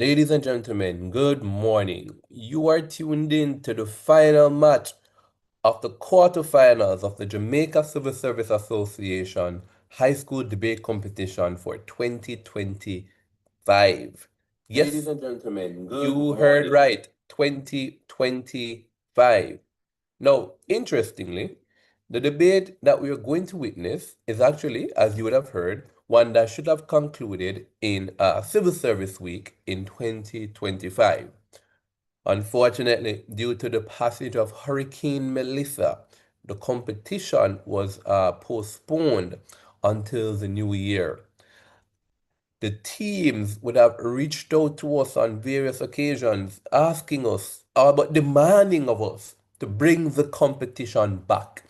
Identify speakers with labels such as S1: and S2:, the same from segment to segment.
S1: Ladies and gentlemen, good morning. You are tuned in to the final match of the quarterfinals of the Jamaica Civil Service Association High School Debate Competition for 2025.
S2: Ladies
S1: Yes,
S2: and gentlemen, good
S1: you heard
S2: morning.
S1: right, 2025. Now, interestingly, the debate that we are going to witness is actually, as you would have heard, one that should have concluded in Civil Service Week in 2025. Unfortunately, due to the passage of Hurricane Melissa, the competition was postponed until the new year. The teams would have reached out to us on various occasions, asking us, but demanding of us to bring the competition back.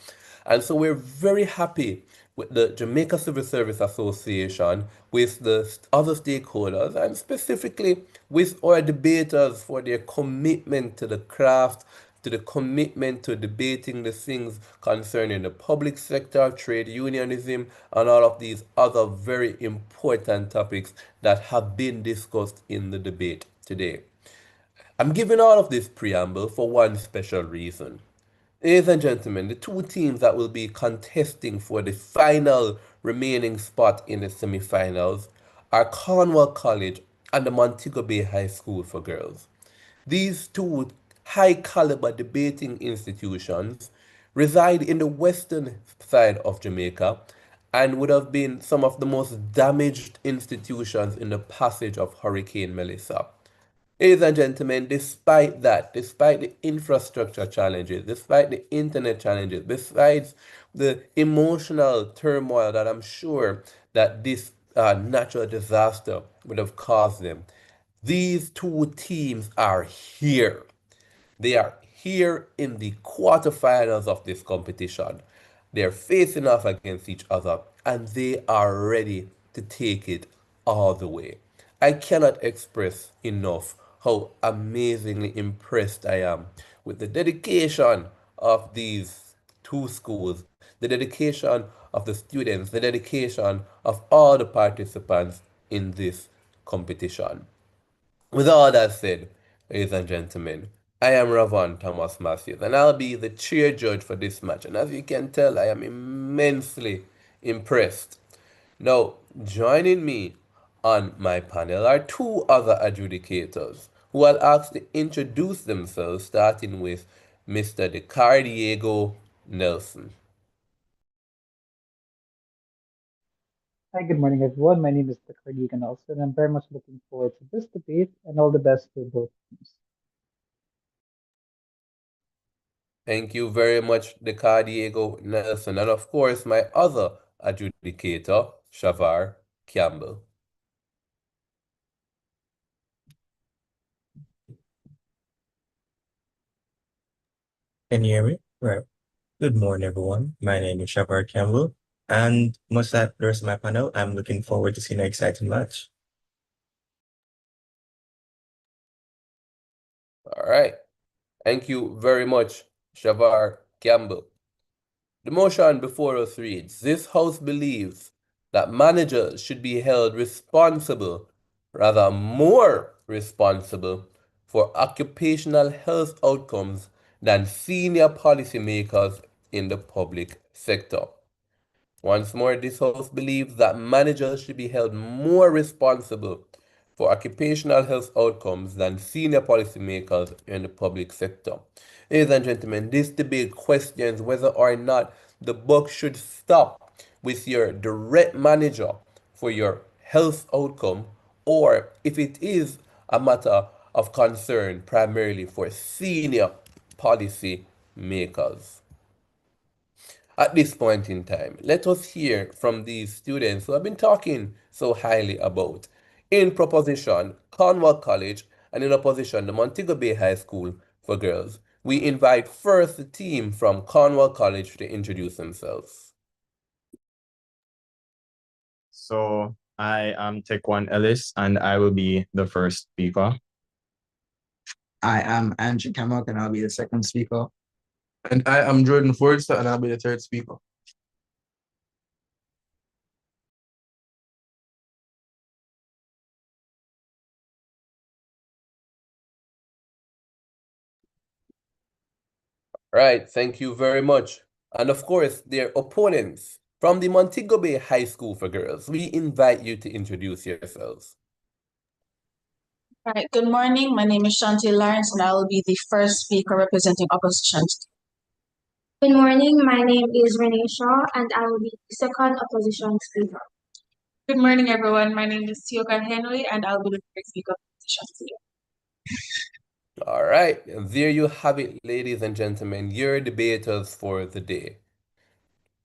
S1: And so we're very happy with the Jamaica Civil Service Association, with the other stakeholders, and specifically with our debaters for their commitment to the craft, to the commitment to debating the things concerning the public sector, trade unionism, and all of these other very important topics that have been discussed in the debate today. I'm giving all of this preamble for one special reason. Ladies and gentlemen, the two teams that will be contesting for the final remaining spot in the semi-finals are Cornwall College and the Montego Bay High School for Girls. These two high caliber debating institutions reside in the western side of Jamaica and would have been some of the most damaged institutions in the passage of Hurricane Melissa. Ladies and gentlemen, despite that, despite the infrastructure challenges, despite the internet challenges, besides the emotional turmoil that I'm sure that this natural disaster would have caused them, these two teams are here. They are here in the quarterfinals of this competition. They're facing off against each other and they are ready to take it all the way. I cannot express enough how amazingly impressed I am with the dedication of these two schools, the dedication of the students, the dedication of all the participants in this competition. With all that said, ladies and gentlemen, I am Ravon Thomas Matthews, and I'll be the chair judge for this match. And as you can tell, I am immensely impressed. Now, joining me on my panel are two other adjudicators who I'll ask to introduce themselves, starting with Mr. DeCardiego Nelson.
S3: Hi, good morning, everyone. My name is Dr. Deegan Nelson, and I'm very much looking forward to this debate and all the best to both teams.
S1: Thank you very much, DeCardiego Nelson. And of course, my other adjudicator, Shavar Campbell.
S4: Can you hear me? Right. Good morning, everyone. My name is Shepard Campbell, and much like the rest of my panel, I'm looking forward to seeing an exciting match.
S1: All right. Thank you very much, Shavar Campbell. The motion before us reads, this House believes that managers should be held responsible, rather more responsible, for occupational health outcomes than senior policymakers in the public sector. Once more, this House believes that managers should be held more responsible for occupational health outcomes than senior policymakers in the public sector. Ladies and gentlemen, this debate questions whether or not the buck should stop with your direct manager for your health outcome, or if it is a matter of concern primarily for senior policy makers. At this point in time, let us hear from these students who have been talking so highly about, in proposition, Cornwall College, and in opposition, the Montego Bay High School for Girls. We invite first the team from Cornwall College to introduce themselves.
S5: So I am Tequan Ellis, and I will be the first speaker.
S6: I am Andrew Kamak, and I'll be the second speaker.
S2: And I am Jordan Forster, and I'll be the third speaker.
S1: Right, thank you very much. And of course, their opponents from the Montego Bay High School for Girls. We invite you to introduce yourselves.
S7: All right, good morning. My name is Shanti Lawrence, and I will be the first speaker representing opposition.
S8: Good morning. My name is Renee Shaw, and I will be the second opposition speaker.
S9: Good morning, everyone. My name is Tioka Henry, and I'll be the first speaker of opposition.
S1: All right, and there you have it, ladies and gentlemen, your debaters for the day.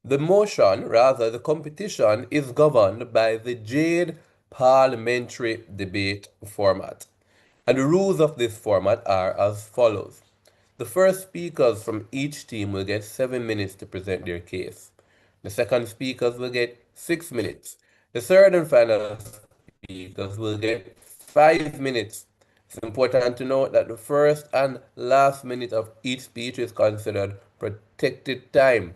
S1: The motion, rather, the competition is governed by the Jade Parliamentary Debate format. And the rules of this format are as follows. The first speakers from each team will get 7 minutes to present their case. The second speakers will get 6 minutes. The third and final speakers will get 5 minutes. It's important to note that the first and last minute of each speech is considered protected time.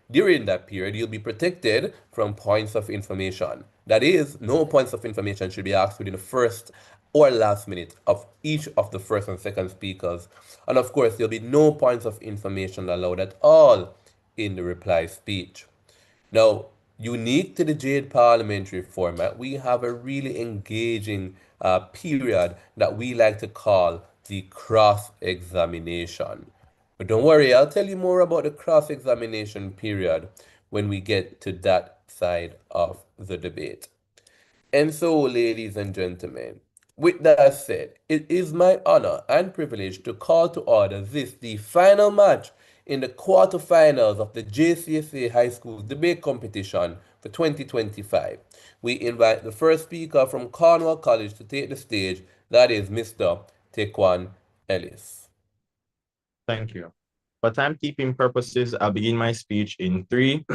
S1: During that period, you'll be protected from points of information. That is, no points of information should be asked within the first or last minute of each of the first and second speakers. And of course, there'll be no points of information allowed at all in the reply speech. Now, unique to the Jade parliamentary format, we have a really engaging period that we like to call the cross-examination. But don't worry, I'll tell you more about the cross-examination period when we get to that side of the debate. And so, ladies and gentlemen, with that said, it is my honor and privilege to call to order this, the final match in the quarterfinals of the JCSA High School Debate Competition for 2025. We invite the first speaker from Cornwall College to take the stage, that is Mr. Tequan Ellis.
S5: Thank you. For timekeeping purposes, I'll begin my speech in 3,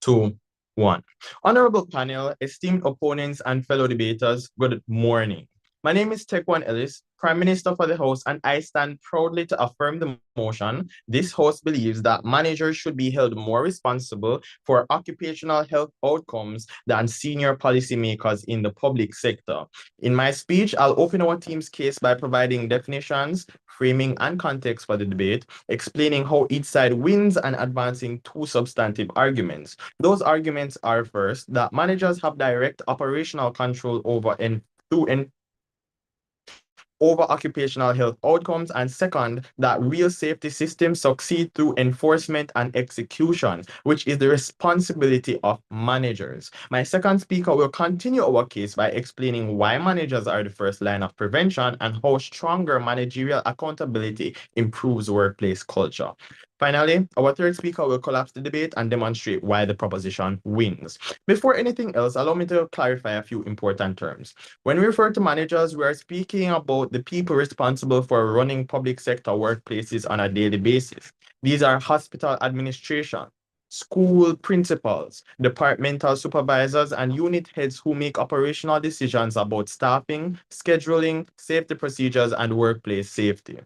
S5: 2, 1. Honorable panel, esteemed opponents, and fellow debaters, good morning. My name is Tequan Ellis, Prime Minister for the House, and I stand proudly to affirm the motion. This House believes that managers should be held more responsible for occupational health outcomes than senior policymakers in the public sector. In my speech, I'll open our team's case by providing definitions, framing, and context for the debate, explaining how each side wins and advancing 2 substantive arguments. Those arguments are first, that managers have direct operational control over occupational health outcomes, and second, that real safety systems succeed through enforcement and execution, which is the responsibility of managers. My second speaker will continue our case by explaining why managers are the first line of prevention and how stronger managerial accountability improves workplace culture. Finally, our third speaker will collapse the debate and demonstrate why the proposition wins. Before anything else, allow me to clarify a few important terms. When we refer to managers, we are speaking about the people responsible for running public sector workplaces on a daily basis. These are hospital administration, school principals, departmental supervisors, and unit heads who make operational decisions about staffing, scheduling, safety procedures, and workplace safety.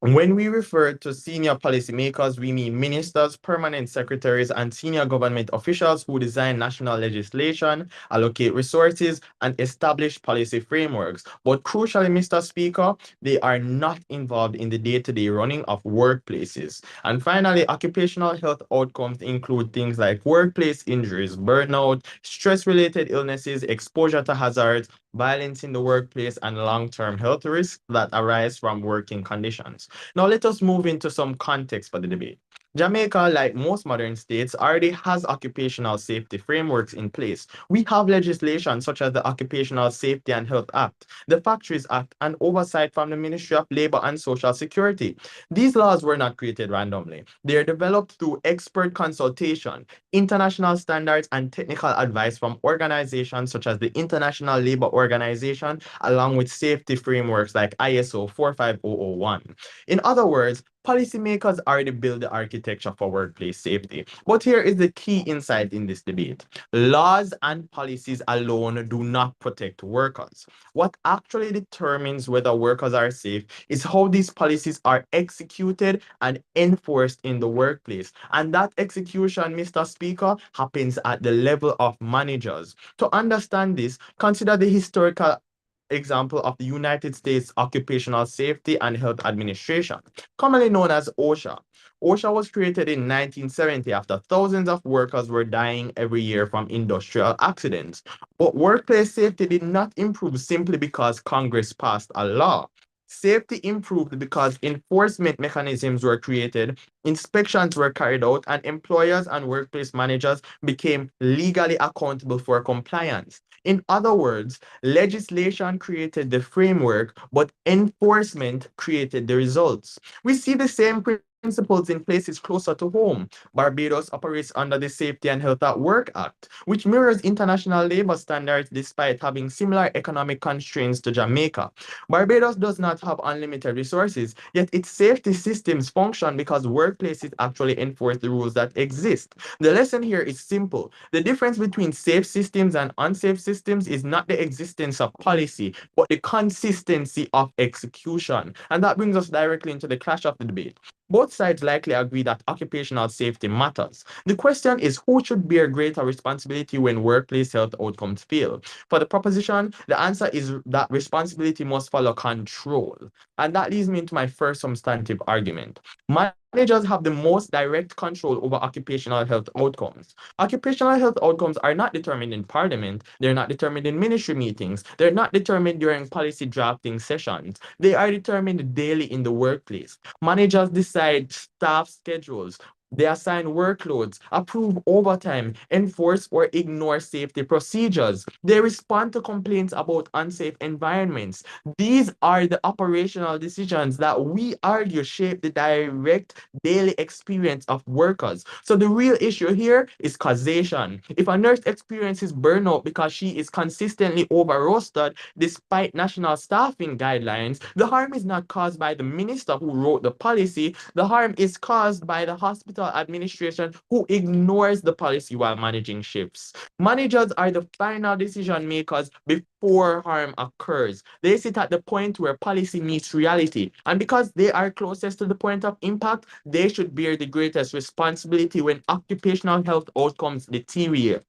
S5: When we refer to senior policymakers, we mean ministers, permanent secretaries, and senior government officials who design national legislation, allocate resources, and establish policy frameworks. But crucially, Mr. Speaker, they are not involved in the day-to-day running of workplaces. And finally, occupational health outcomes include things like workplace injuries, burnout, stress-related illnesses, exposure to hazards, violence in the workplace, and long-term health risks that arise from working conditions. Now let us move into some context for the debate. Jamaica, like most modern states, already has occupational safety frameworks in place. We have legislation such as the Occupational Safety and Health Act, the Factories Act, and oversight from the Ministry of Labor and Social Security. These laws were not created randomly. They are developed through expert consultation, international standards, and technical advice from organizations such as the International Labor Organization, along with safety frameworks like ISO 45001. In other words, policymakers already build the architecture for workplace safety. But here is the key insight in this debate. Laws and policies alone do not protect workers. What actually determines whether workers are safe is how these policies are executed and enforced in the workplace. And that execution, Mr. Speaker, happens at the level of managers. To understand this, consider the historical example of the United States Occupational Safety and Health Administration, commonly known as OSHA. OSHA was created in 1970 after thousands of workers were dying every year from industrial accidents. But workplace safety did not improve simply because Congress passed a law. Safety improved because enforcement mechanisms were created, inspections were carried out, and employers and workplace managers became legally accountable for compliance. In other words, legislation created the framework, but enforcement created the results. We see the same principles in places closer to home. Barbados operates under the Safety and Health at Work Act, which mirrors international labor standards despite having similar economic constraints to Jamaica. Barbados does not have unlimited resources, yet its safety systems function because workplaces actually enforce the rules that exist. The lesson here is simple. The difference between safe systems and unsafe systems is not the existence of policy, but the consistency of execution. And that brings us directly into the clash of the debate. Both sides likely agree that occupational safety matters. The question is who should bear greater responsibility when workplace health outcomes fail? For the proposition, the answer is that responsibility must follow control. And that leads me into my first substantive argument. Managers have the most direct control over occupational health outcomes. Occupational health outcomes are not determined in parliament, they're not determined in ministry meetings, they're not determined during policy drafting sessions. They are determined daily in the workplace. Managers decide staff schedules. They assign workloads, approve overtime, enforce or ignore safety procedures. They respond to complaints about unsafe environments. These are the operational decisions that we argue shape the direct daily experience of workers. So the real issue here is causation. If a nurse experiences burnout because she is consistently over-rostered despite national staffing guidelines, the harm is not caused by the minister who wrote the policy. The harm is caused by the hospital administration who ignores the policy while managing shifts. Managers are the final decision makers before harm occurs. They sit at the point where policy meets reality. And because they are closest to the point of impact, they should bear the greatest responsibility when occupational health outcomes deteriorate.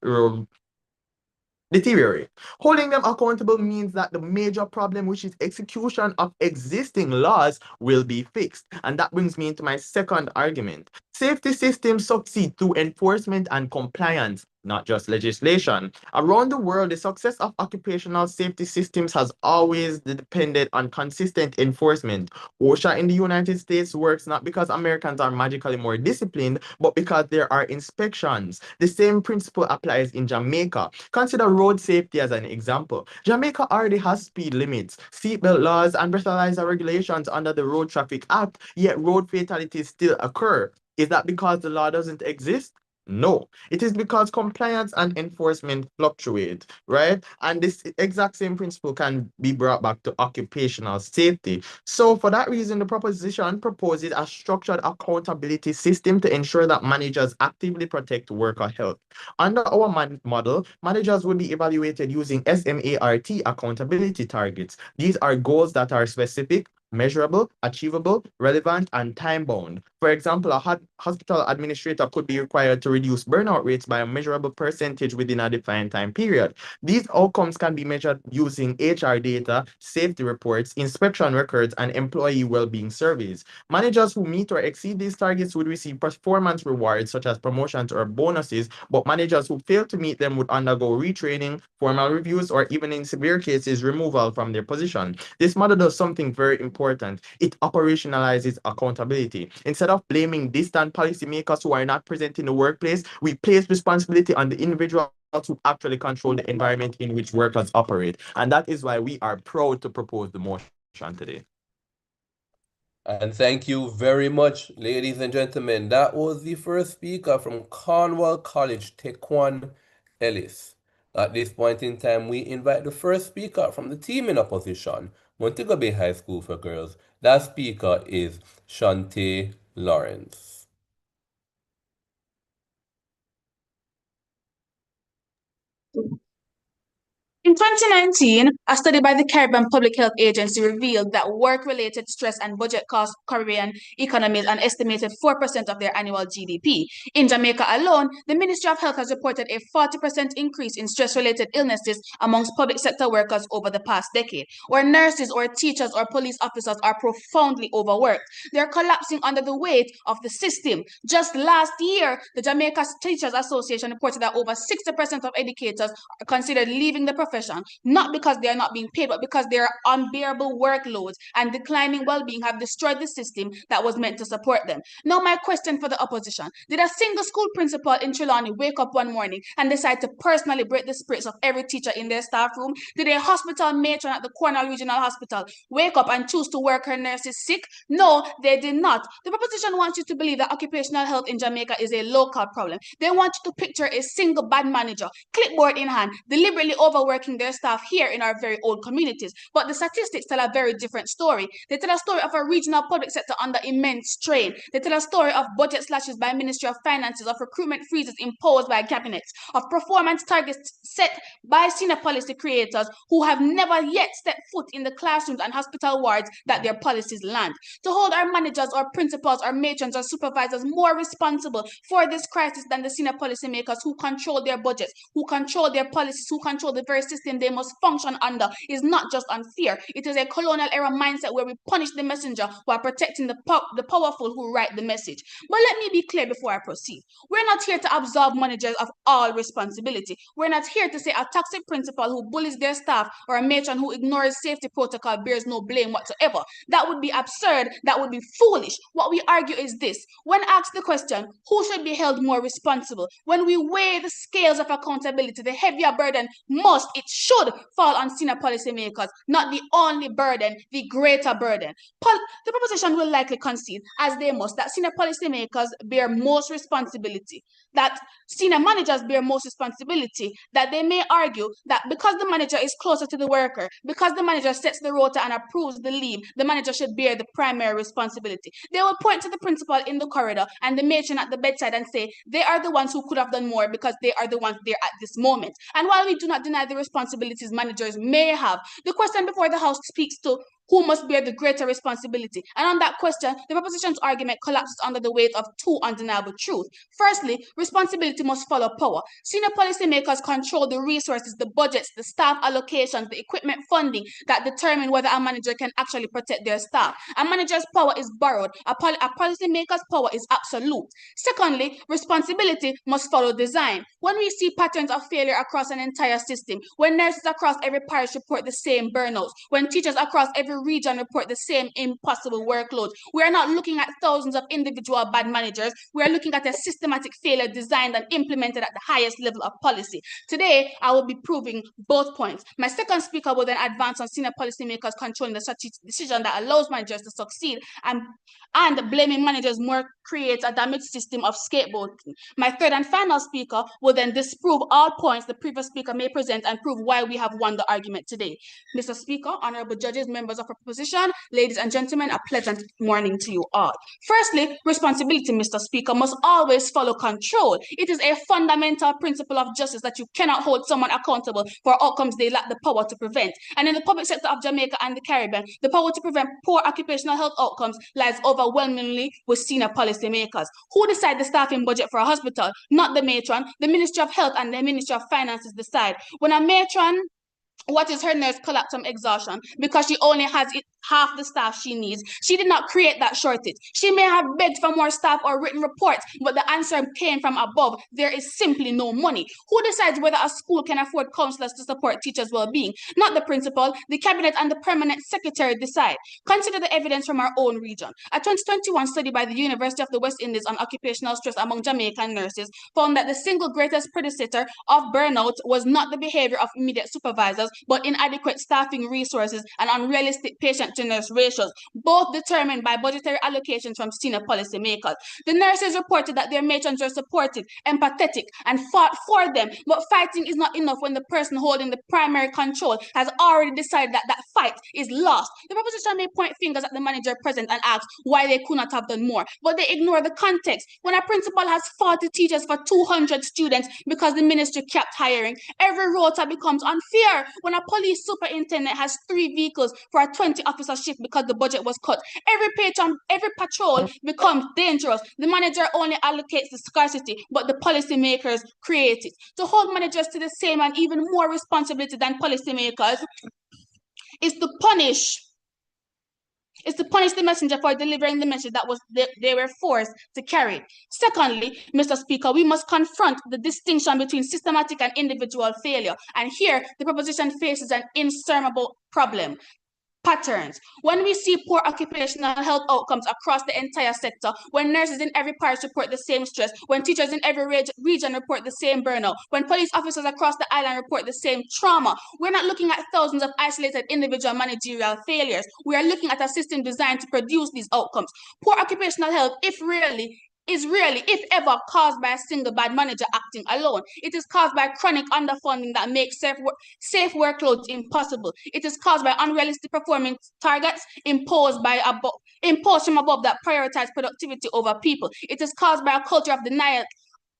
S5: Holding them accountable means that the major problem, which is execution of existing laws, will be fixed. And that brings me into my second argument. Safety systems succeed through enforcement and compliance, not just legislation. Around the world, the success of occupational safety systems has always depended on consistent enforcement. OSHA in the United States works not because Americans are magically more disciplined, but because there are inspections. The same principle applies in Jamaica. Consider road safety as an example. Jamaica already has speed limits, seatbelt laws, and breathalyzer regulations under the Road Traffic Act, yet road fatalities still occur. Is that because the law doesn't exist? No, it is because compliance and enforcement fluctuate, right? And this exact same principle can be brought back to occupational safety. So for that reason, the proposition proposes a structured accountability system to ensure that managers actively protect worker health. Under our model, managers will be evaluated using SMART accountability targets. These are goals that are specific, measurable, achievable, relevant, and time-bound. For example, a hospital administrator could be required to reduce burnout rates by a measurable percentage within a defined time period. These outcomes can be measured using HR data, safety reports, inspection records, and employee well-being surveys. Managers who meet or exceed these targets would receive performance rewards such as promotions or bonuses, but managers who fail to meet them would undergo retraining, formal reviews, or even in severe cases, removal from their position. This model does something very important. It operationalizes accountability. Instead of blaming distant policymakers who are not present in the workplace, we place responsibility on the individual to actually control the environment in which workers operate. And that is why we are proud to propose the motion today.
S1: And thank you very much, ladies and gentlemen. That was the first speaker from Cornwall College, Tequan Ellis. At this point in time, we invite the first speaker from the team in opposition, Montego Bay High School for Girls. That speaker is Shantae Lawrence.
S7: In 2019, a study by the Caribbean Public Health Agency revealed that work-related stress and budget cost Caribbean economies an estimated 4% of their annual GDP. In Jamaica alone, the Ministry of Health has reported a 40% increase in stress-related illnesses amongst public sector workers over the past decade. Or nurses or teachers or police officers are profoundly overworked. They're collapsing under the weight of the system. Just last year, the Jamaica Teachers Association reported that over 60% of educators are considered leaving the profession, not because they are not being paid, but because their unbearable workloads and declining well-being have destroyed the system that was meant to support them. Now, my question for the opposition: did a single school principal in Trelawney wake up one morning and decide to personally break the spirits of every teacher in their staff room? Did a hospital matron at the Cornwall Regional Hospital wake up and choose to work her nurses sick? No, they did not. The proposition wants you to believe that occupational health in Jamaica is a local problem. They want you to picture a single bad manager, clipboard in hand, deliberately overworking their staff here in our very old communities. But the statistics tell a very different story. They tell a story of a regional public sector under immense strain. They tell a story of budget slashes by Ministry of Finances, of recruitment freezes imposed by cabinets, of performance targets set by senior policy creators who have never yet stepped foot in the classrooms and hospital wards that their policies land. To hold our managers or principals or matrons or supervisors more responsible for this crisis than the senior policymakers who control their budgets, who control their policies, who control the very system they must function under is not just unfair. It is a colonial era mindset where we punish the messenger while protecting the powerful who write the message. But let me be clear before I proceed. We're not here to absolve managers of all responsibility. We're not here to say a toxic principal who bullies their staff or a matron who ignores safety protocol bears no blame whatsoever. That would be absurd. That would be foolish. What we argue is this: when asked the question, who should be held more responsible? When we weigh the scales of accountability, the heavier burden should fall on senior policymakers, not the only burden, the greater burden. The proposition will likely concede, as they must, that senior policymakers bear most responsibility, that senior managers bear most responsibility, that they may argue that because the manager is closer to the worker, because the manager sets the rota and approves the leave, the manager should bear the primary responsibility. They will point to the principal in the corridor and the matron at the bedside and say they are the ones who could have done more because they are the ones there at this moment. And while we do not deny the responsibilities managers may have, the question before the House speaks to who must bear the greater responsibility. And on that question, the proposition's argument collapses under the weight of two undeniable truths. Firstly, responsibility must follow power. Senior policymakers control the resources, the budgets, the staff allocations, the equipment funding that determine whether a manager can actually protect their staff. A manager's power is borrowed. A policymaker's power is absolute. Secondly, responsibility must follow design. When we see patterns of failure across an entire system, when nurses across every parish report the same burnouts, when teachers across every region report the same impossible workload, we are not looking at thousands of individual bad managers. We are looking at a systematic failure designed and implemented at the highest level of policy. Today, I will be proving both points. My second speaker will then advance on senior policymakers controlling the strategic decision that allows managers to succeed, and blaming managers more creates a damaged system of scapegoating. My third and final speaker will then disprove all points the previous speaker may present and prove why we have won the argument today. Mr. Speaker, honorable judges, members of our proposition, ladies and gentlemen, a pleasant morning to you all. Firstly, responsibility, Mr. Speaker, must always follow control. It is a fundamental principle of justice that you cannot hold someone accountable for outcomes they lack the power to prevent. And in the public sector of Jamaica and the Caribbean, the power to prevent poor occupational health outcomes lies overwhelmingly with senior policymakers. Who decide the staffing budget for a hospital? Not the matron. The Ministry of Health and the Ministry of Finances decide. When a matron watches her nurse collapse from exhaustion because she only has half the staff she needs, she did not create that shortage. She may have begged for more staff or written reports, but the answer came from above. There is simply no money. Who decides whether a school can afford counselors to support teachers' well-being? Not the principal. The cabinet and the permanent secretary decide. Consider the evidence from our own region. A 2021 study by the University of the West Indies on occupational stress among Jamaican nurses found that the single greatest predecessor of burnout was not the behavior of immediate supervisors, but inadequate staffing resources and unrealistic patient to nurse ratios, both determined by budgetary allocations from senior policymakers. The nurses reported that their matrons were supportive, empathetic, and fought for them, but fighting is not enough when the person holding the primary control has already decided that that fight is lost. The proposition may point fingers at the manager present and ask why they could not have done more, but they ignore the context. When a principal has 40 teachers for 200 students because the ministry kept hiring, every rota becomes unfair. When a police superintendent has 3 vehicles for a 20-officer shift because the budget was cut, every patrol becomes dangerous. The manager only allocates the scarcity, but the policymakers create it. To hold managers to the same and even more responsibility than policymakers is to punish the messenger for delivering the message that they were forced to carry. Secondly, Mr. Speaker, we must confront the distinction between systematic and individual failure. And here, the proposition faces an insurmountable problem. Patterns. When we see poor occupational health outcomes across the entire sector, when nurses in every parish report the same stress, when teachers in every region report the same burnout, when police officers across the island report the same trauma, we're not looking at thousands of isolated individual managerial failures. We are looking at a system designed to produce these outcomes. Poor occupational health, if if ever, caused by a single bad manager acting alone. It is caused by chronic underfunding that makes safe workloads impossible. It is caused by unrealistic performance targets imposed from above that prioritize productivity over people. It is caused by a culture of denial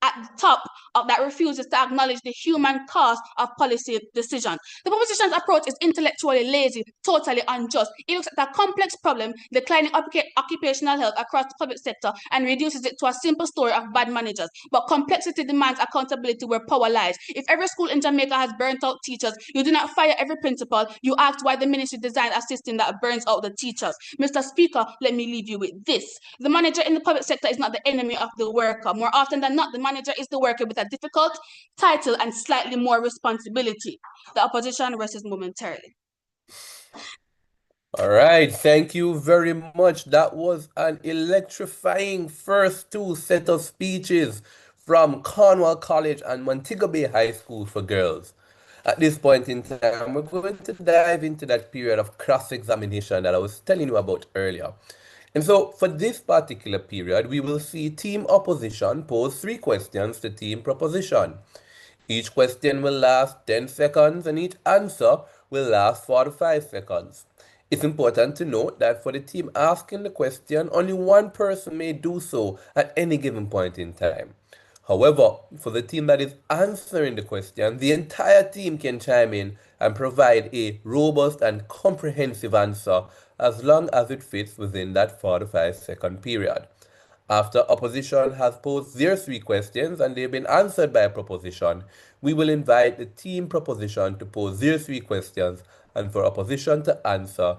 S7: at the top that refuses to acknowledge the human cost of policy decisions. The proposition's approach is intellectually lazy, totally unjust. It looks at a complex problem, declining occupational health across the public sector, and reduces it to a simple story of bad managers. But complexity demands accountability where power lies. If every school in Jamaica has burnt out teachers, you do not fire every principal. You ask why the ministry designed a system that burns out the teachers. Mr. Speaker, let me leave you with this. The manager in the public sector is not the enemy of the worker. More often than not, the manager is the worker with a difficult title and slightly more responsibility. The opposition rests momentarily.
S1: All right, thank you very much. That was an electrifying first 2 set of speeches from Cornwall College and Montego Bay High School for Girls. At this point in time, we're going to dive into that period of cross-examination that I was telling you about earlier. And so for this particular period, we will see team opposition pose 3 questions to team proposition. Each question will last 10 seconds and each answer will last 45 seconds. It's important to note that for the team asking the question, only one person may do so at any given point in time. However, for the team that is answering the question, the entire team can chime in and provide a robust and comprehensive answer as long as it fits within that 45-second period. After opposition has posed their 3 questions and they've been answered by a proposition, we will invite the team proposition to pose their 3 questions and for opposition to answer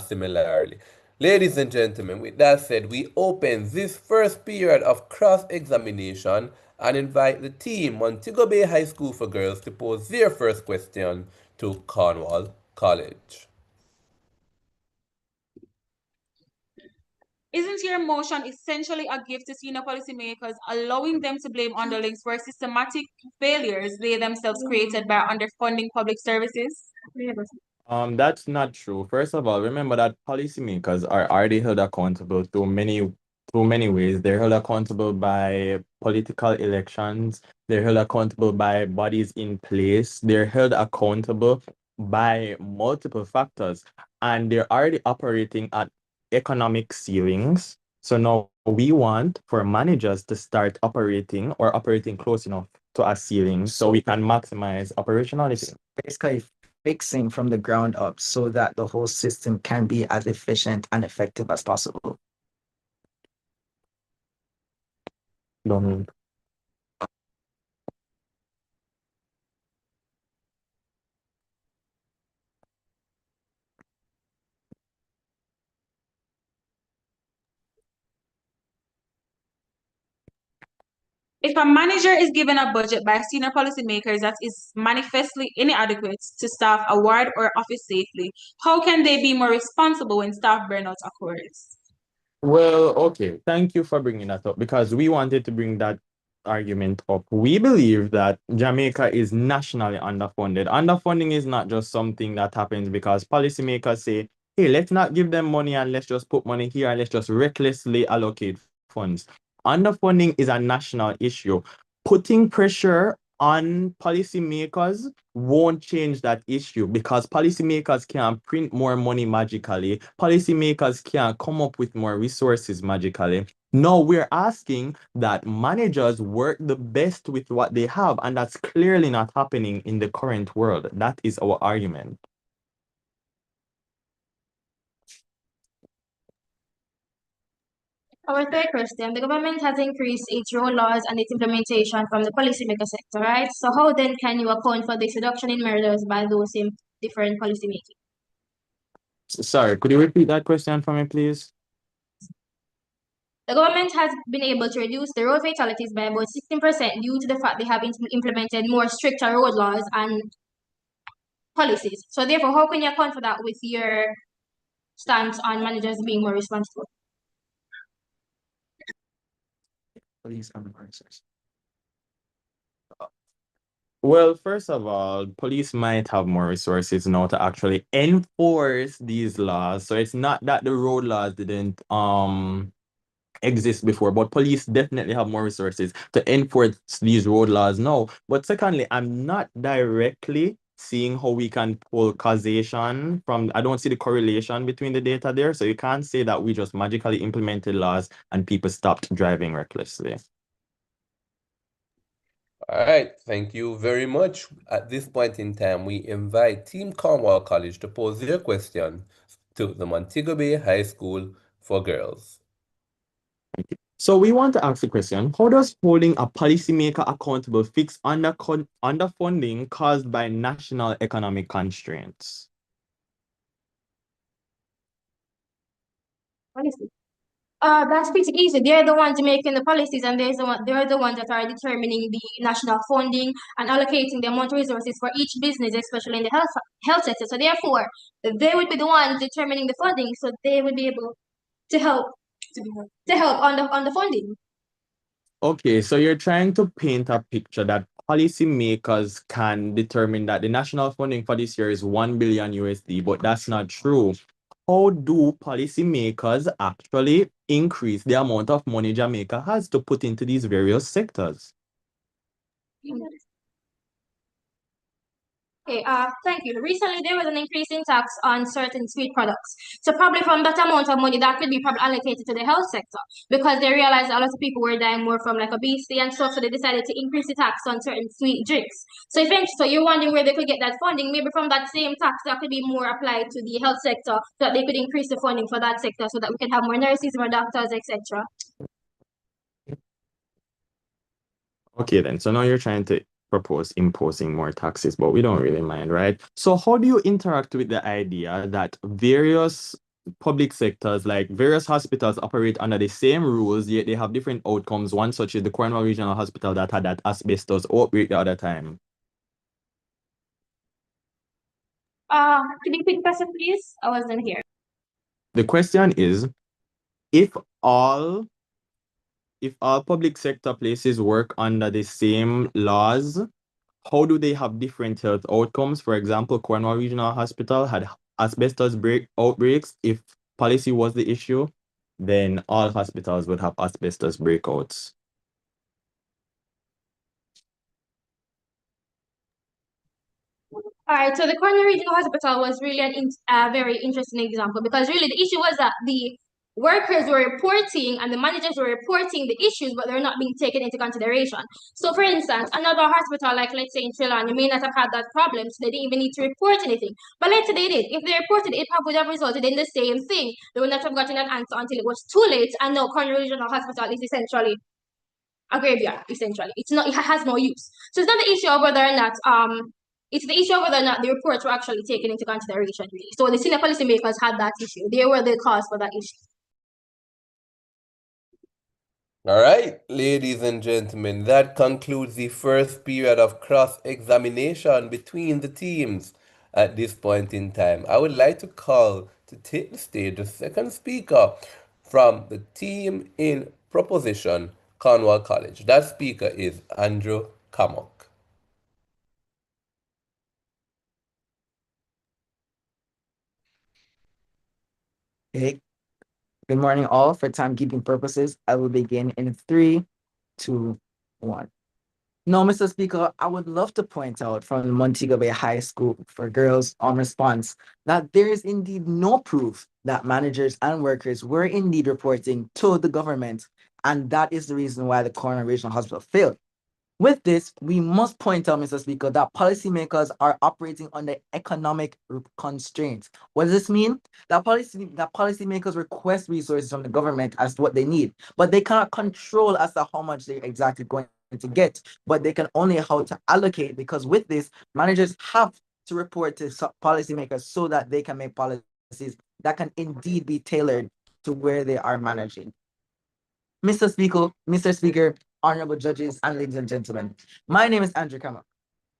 S1: similarly. Ladies and gentlemen, with that said, we open this first period of cross-examination and invite the team Montego Bay High School for Girls to pose their first question to Cornwall College.
S9: Isn't your motion essentially a gift to senior policymakers, allowing them to blame underlings for systematic failures they themselves created by underfunding public services?
S5: That's not true. First of all, remember that policymakers are already held accountable through many ways. They're held accountable by political elections. They're held accountable by bodies in place. They're held accountable by multiple factors, and they're already operating at economic ceilings. So now we want for managers to start operating or operating close enough to a ceiling so we can maximize operationality.
S6: Basically, fixing from the ground up so that the whole system can be as efficient and effective as possible.
S5: Don't
S9: If a manager is given a budget by senior policymakers that is manifestly inadequate to staff a ward or office safely, how can they be more responsible when staff burnout occurs?
S5: Well, okay. Thank you for bringing that up because we wanted to bring that argument up. We believe that Jamaica is nationally underfunded. Underfunding is not just something that happens because policymakers say hey, let's not give them money and let's just put money here and let's just recklessly allocate funds. Underfunding is a national issue. Putting pressure on policymakers won't change that issue because policymakers can't print more money magically. Policymakers can't come up with more resources magically. No, we're asking that managers work the best with what they have, and that's clearly not happening in the current world. That is our argument.
S8: Our third question, the government has increased its role laws and its implementation from the policymaker sector, right? So how then can you account for this reduction in murders by those in different policymaking?
S5: Sorry, could you repeat that question for me, please?
S8: The government has been able to reduce the road fatalities by about 16% due to the fact they have implemented more stricter road laws and policies. So therefore, how can you account for that with your stance on managers being more responsible?
S6: Police and resources.
S5: Well, first of all, police might have more resources now to actually enforce these laws. So it's not that the road laws didn't exist before, but police definitely have more resources to enforce these road laws now. But secondly, I'm not directly seeing how we can pull causation from, I don't see the correlation between the data there. So you can't say that we just magically implemented laws and people stopped driving recklessly.
S1: All right, thank you very much. At this point in time, we invite Team Cornwall College to pose their question to the Montego Bay High School for Girls.
S5: So we want to ask the question, how does holding a policymaker accountable fix underfunding caused by national economic constraints?
S8: Policy. That's pretty easy. They're the ones making the policies, and they're the ones that are determining the national funding and allocating the amount of resources for each business, especially in the health sector. So therefore, they would be the ones determining the funding, so they would be able to help on the funding.
S5: Okay, so you're trying to paint a picture that policymakers can determine that the national funding for this year is 1 billion USD, but that's not true. How do policymakers actually increase the amount of money Jamaica has to put into these various sectors?
S8: Okay, thank you. Recently, there was an increase in tax on certain sweet products. So probably from that amount of money, that could be probably allocated to the health sector because they realized a lot of people were dying more from like obesity and stuff. So they decided to increase the tax on certain sweet drinks. So eventually, so you're wondering where they could get that funding. Maybe from that same tax, that could be more applied to the health sector so that they could increase the funding for that sector so that we can have more nurses, more doctors, etc.
S5: Okay, then. So now you're trying to propose imposing more taxes, but we don't really mind, right? So how do you interact with the idea that various public sectors, like various hospitals, operate under the same rules, yet they have different outcomes? One such is the Cornwall Regional Hospital that had that asbestos outbreak the other time.
S8: Can you repeat the question, please? I wasn't here.
S5: The question is, if all public sector places work under the same laws, how do they have different health outcomes? For example, Cornwall Regional Hospital had asbestos outbreaks. If policy was the issue, then all hospitals would have asbestos breakouts.
S8: All right, so the Cornwall Regional Hospital was really a very interesting example because really the issue was that the workers were reporting and the managers were reporting the issues, but they're not being taken into consideration. So, for instance, another hospital, like let's say in Ceylon, you may not have had that problem, so they didn't even need to report anything. But let's say they did. If they reported, it probably would have resulted in the same thing. They would not have gotten an answer until it was too late. And now Cornwall Regional Hospital is essentially a graveyard. Essentially, it's not. It has no use. So it's not the issue of whether or not it's the issue of whether or not the reports were actually taken into consideration, really. So the senior policymakers had that issue. They were the cause for that issue.
S1: All right, ladies and gentlemen, that concludes the first period of cross-examination between the teams. At this point in time, I would like to call to take the stage the second speaker from the team in proposition, Cornwall College. That speaker is Andrew Kamok.
S6: Okay. Good morning, all. For timekeeping purposes, I will begin in 3, 2, 1. No, Mr. Speaker, I would love to point out from Montego Bay High School for Girls on response that there is indeed no proof that managers and workers were indeed reporting to the government, and that is the reason why the Cornwall Regional Hospital failed. With this, we must point out, Mr. Speaker, that policymakers are operating under economic constraints. What does this mean? That policymakers request resources from the government as to what they need, but they cannot control as to how much they're exactly going to get, but they can only how to allocate, because with this, managers have to report to policymakers so that they can make policies that can indeed be tailored to where they are managing. Mr. Speaker, honorable judges, and ladies and gentlemen, my name is Andrew Kama.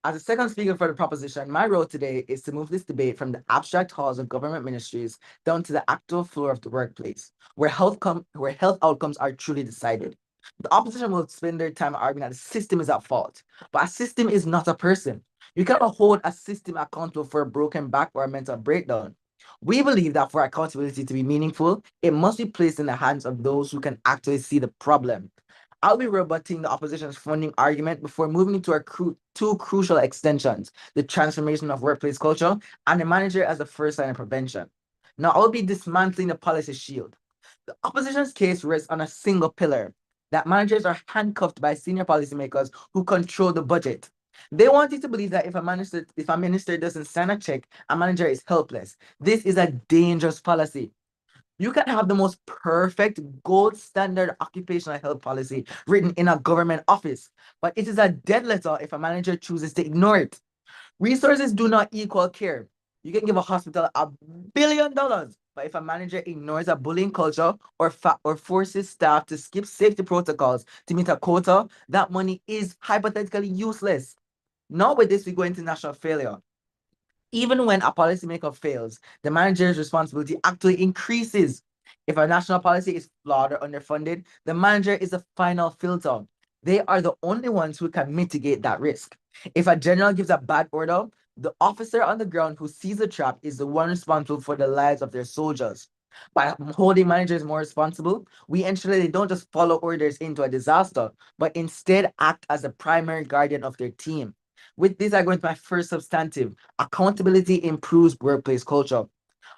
S6: As the second speaker for the proposition, my role today is to move this debate from the abstract halls of government ministries down to the actual floor of the workplace, where health outcomes are truly decided. The opposition will spend their time arguing that the system is at fault, but a system is not a person. You cannot hold a system accountable for a broken back or a mental breakdown. We believe that for accountability to be meaningful, it must be placed in the hands of those who can actually see the problem. I'll be rebutting the opposition's funding argument before moving to our two crucial extensions, the transformation of workplace culture and the manager as the first line of prevention. Now, I'll be dismantling the policy shield. The opposition's case rests on a single pillar, that managers are handcuffed by senior policymakers who control the budget. They want you to believe that if a minister doesn't sign a check, a manager is helpless. This is a dangerous policy. You can have the most perfect gold standard occupational health policy written in a government office, but it is a dead letter if a manager chooses to ignore it. Resources do not equal care. You can give a hospital $1 billion, but if a manager ignores a bullying culture or forces staff to skip safety protocols to meet a quota, that money is hypothetically useless. Now with this, we go into national failure. Even when a policymaker fails, the manager's responsibility actually increases. If a national policy is flawed or underfunded, the manager is the final filter. They are the only ones who can mitigate that risk. If a general gives a bad order, the officer on the ground who sees the trap is the one responsible for the lives of their soldiers. By holding managers more responsible, we ensure they don't just follow orders into a disaster, but instead act as the primary guardian of their team. With this, I go into my first substantive. Accountability improves workplace culture.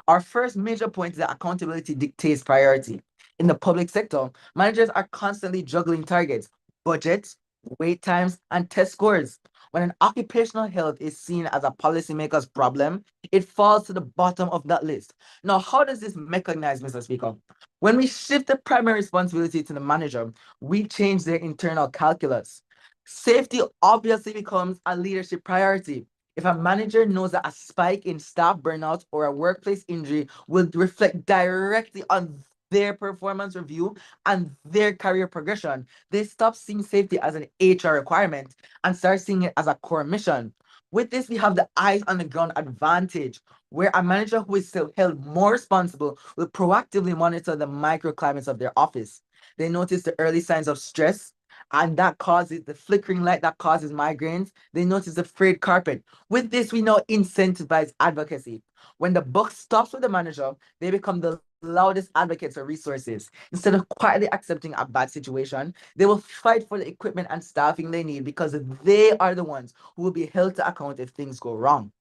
S6: Our first major point is that accountability dictates priority. In the public sector, managers are constantly juggling targets, budgets, wait times, and test scores. When an occupational health is seen as a policymaker's problem, it falls to the bottom of that list. Now, how does this mechanize, Mr. Speaker? When we shift the primary responsibility to the manager, we change their internal calculus. Safety obviously becomes a leadership priority. If a manager knows that a spike in staff burnout or a workplace injury will reflect directly on their performance review and their career progression, they stop seeing safety as an HR requirement and start seeing it as a core mission. With this, we have the eyes on the ground advantage, where a manager who is still held more responsible will proactively monitor the microclimates of their office. They notice the early signs of stress, and that causes the flickering light that causes migraines. They notice the frayed carpet. With this, we now incentivize advocacy. When the buck stops with the manager, they become the loudest advocates for resources. Instead of quietly accepting a bad situation, they will fight for the equipment and staffing they need because they are the ones who will be held to account if things go wrong.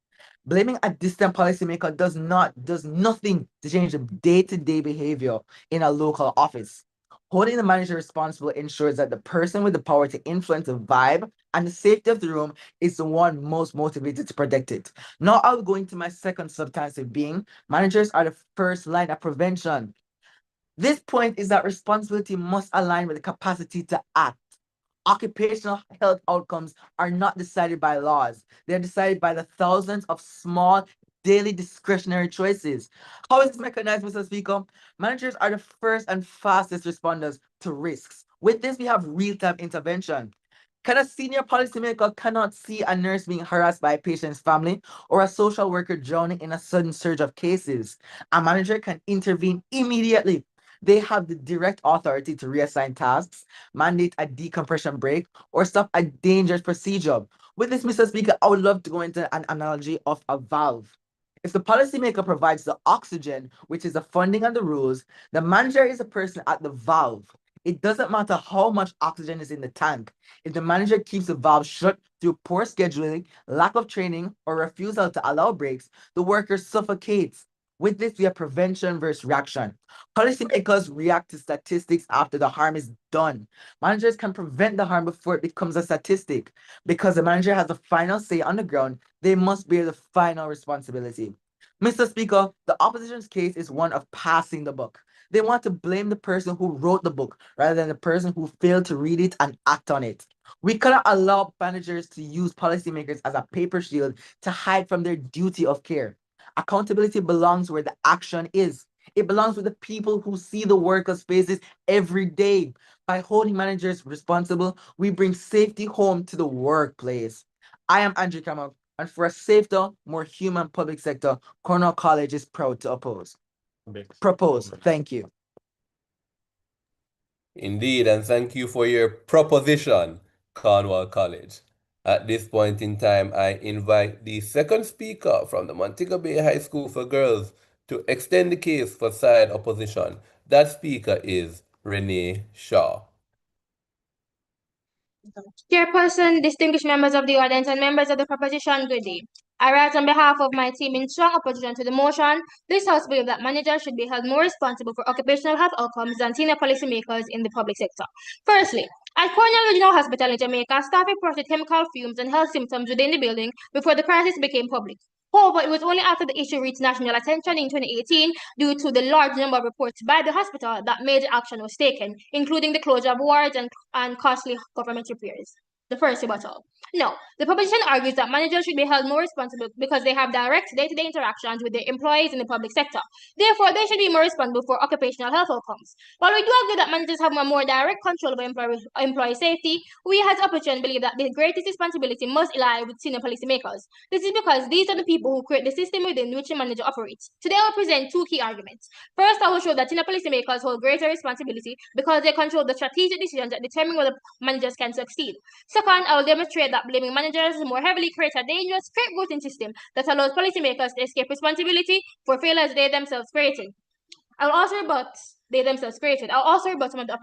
S6: Blaming a distant policymaker does nothing to change the day-to-day behavior in a local office. Holding the manager responsible ensures that the person with the power to influence the vibe and the safety of the room is the one most motivated to protect it. Now I'll go into my second substantive being, managers are the first line of prevention. This point is that responsibility must align with the capacity to act. Occupational health outcomes are not decided by laws. They're decided by the thousands of small daily discretionary choices. How is this mechanized, Mr. Speaker? Managers are the first and fastest responders to risks. With this, we have real-time intervention. Can a senior policymaker cannot see a nurse being harassed by a patient's family or a social worker drowning in a sudden surge of cases? A manager can intervene immediately. They have the direct authority to reassign tasks, mandate a decompression break, or stop a dangerous procedure. With this, Mr. Speaker, I would love to go into an analogy of a valve. If the policymaker provides the oxygen, which is the funding and the rules, the manager is a person at the valve. It doesn't matter how much oxygen is in the tank. If the manager keeps the valve shut through poor scheduling, lack of training, or refusal to allow breaks, the worker suffocates. With this, we have prevention versus reaction. Policymakers react to statistics after the harm is done. Managers can prevent the harm before it becomes a statistic. Because the manager has the final say on the ground, they must bear the final responsibility. Mr. Speaker, the opposition's case is one of passing the buck. They want to blame the person who wrote the book rather than the person who failed to read it and act on it. We cannot allow managers to use policymakers as a paper shield to hide from their duty of care. Accountability belongs where the action is. It belongs with the people who see the workers' faces every day. By holding managers responsible, we bring safety home to the workplace. I am Andrew Kamal, and for a safer, more human public sector, Cornwall College is proud to propose. Thank you.
S1: Indeed, and thank you for your proposition, Cornwall College. At this point in time, I invite the second speaker from the Montego Bay High School for Girls to extend the case for side opposition. That speaker is Renee Shaw.
S8: Chairperson, distinguished members of the audience, and members of the proposition, good day. I rise on behalf of my team in strong opposition to the motion. This House believes that managers should be held more responsible for occupational health outcomes than senior policymakers in the public sector. Firstly, at Cornwall Regional Hospital in Jamaica, staff reported chemical fumes and health symptoms within the building before the crisis became public. However, it was only after the issue reached national attention in 2018, due to the large number of reports by the hospital, that major action was taken, including the closure of wards and costly government repairs. The first rebuttal. No, the proposition argues that managers should be held more responsible because they have direct day-to-day interactions with their employees in the public sector. Therefore, they should be more responsible for occupational health outcomes. While we do agree that managers have a more direct control over employee safety, we as opposition believe that the greatest responsibility must lie with senior policymakers. This is because these are the people who create the system within which a manager operates. Today, I will present two key arguments. First, I will show that senior policymakers hold greater responsibility because they control the strategic decisions that determine whether managers can succeed. Second, I will demonstrate that blaming managers more heavily creates a dangerous scapegoating system that allows policymakers to escape responsibility for failures they themselves created. I'll also rebut some of the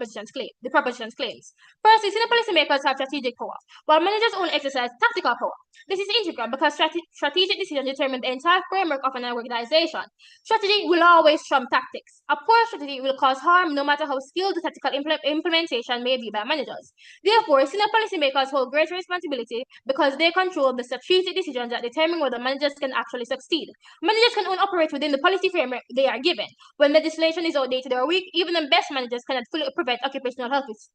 S8: proposition's claims. Firstly, senior policymakers have strategic power, while managers only exercise tactical power. This is integral because strategic decisions determine the entire framework of an organization. Strategy will always trump tactics. A poor strategy will cause harm no matter how skilled the tactical implementation may be by managers. Therefore, senior policymakers hold greater responsibility because they control the strategic decisions that determine whether managers can actually succeed. Managers can only operate within the policy framework they are given. When legislation is outdated or weak, even the best managers cannot fully prevent occupational health risk.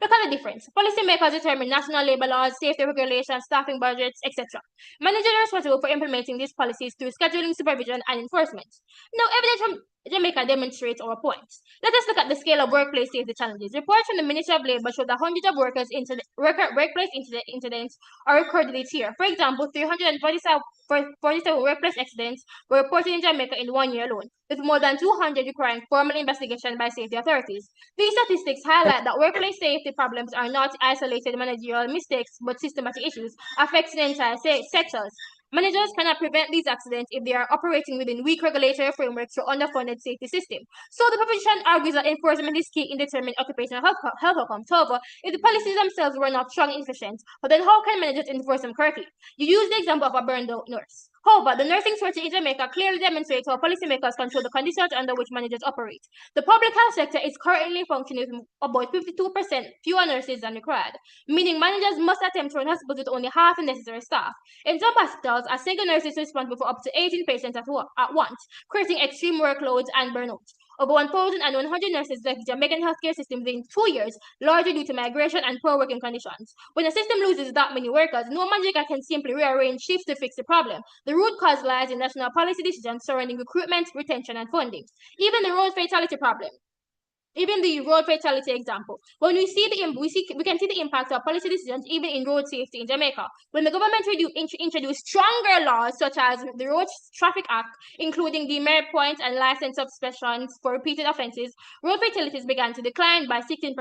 S8: Look at the difference. Policymakers determine national labor laws, safety regulations, staffing budgets, etc. Managers are responsible for implementing these policies through scheduling, supervision, and enforcement. Now, evidence from Jamaica demonstrates our points. Let us look at the scale of workplace safety challenges. Reports from the Ministry of Labor show that hundreds of workplace incidents are recorded each year. For example, 347 workplace accidents were reported in Jamaica in 1 year alone, with more than 200 requiring formal investigation by safety authorities. These statistics highlight that workplace safety problems are not isolated managerial mistakes, but systematic issues affecting entire sectors. Managers cannot prevent these accidents if they are operating within weak regulatory frameworks or underfunded safety system. So the proposition argues that enforcement is key in determining occupational health outcomes. However, if the policies themselves were not strong and efficient, then how can managers enforce them correctly? You use the example of a burned out nurse. However, the nursing shortage in Jamaica clearly demonstrates how policymakers control the conditions under which managers operate. The public health sector is currently functioning with about 52% fewer nurses than required, meaning managers must attempt to run hospitals with only half the necessary staff. In some hospitals, a single nurse is responsible for up to 18 patients at once, creating extreme workloads and burnout. Over 1,100 nurses left the Jamaican healthcare system within 2 years, largely due to migration and poor working conditions. When a system loses that many workers, no manager can simply rearrange shifts to fix the problem. The root cause lies in national policy decisions surrounding recruitment, retention, and funding. Even the road fatality problem Even the road fatality example, when we can see the impact of policy decisions even in road safety in Jamaica. When the government introduced stronger laws such as the Road Traffic Act, including demerit points and license suspensions for repeated offences, road fatalities began to decline by 16%.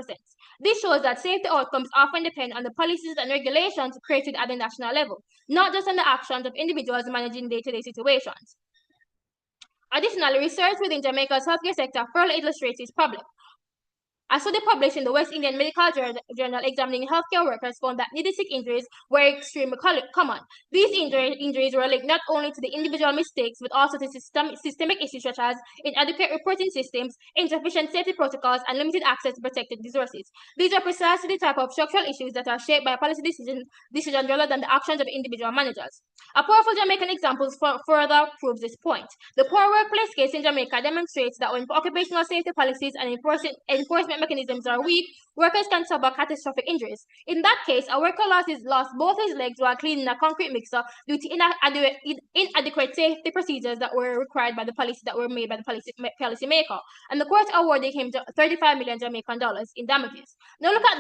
S8: This shows that safety outcomes often depend on the policies and regulations created at the national level, not just on the actions of individuals managing day-to-day situations. Additionally, research within Jamaica's healthcare sector further illustrates this problem. A study published in the West Indian Medical Journal examining healthcare workers found that needle stick injuries were extremely common. These injuries were linked not only to the individual mistakes, but also to systemic issues such as inadequate reporting systems, insufficient safety protocols, and limited access to protected resources. These are precisely the type of structural issues that are shaped by policy decisions rather than the actions of individual managers. A powerful Jamaican example further proves this point. The poor workplace case in Jamaica demonstrates that when occupational safety policies and enforcement mechanisms are weak, workers can suffer catastrophic injuries. In that case, a worker lost both his legs while cleaning a concrete mixer due to inadequate safety procedures that were required by the policy that were made by the policy maker, and the court awarded him 35 million Jamaican dollars in damages. Now look at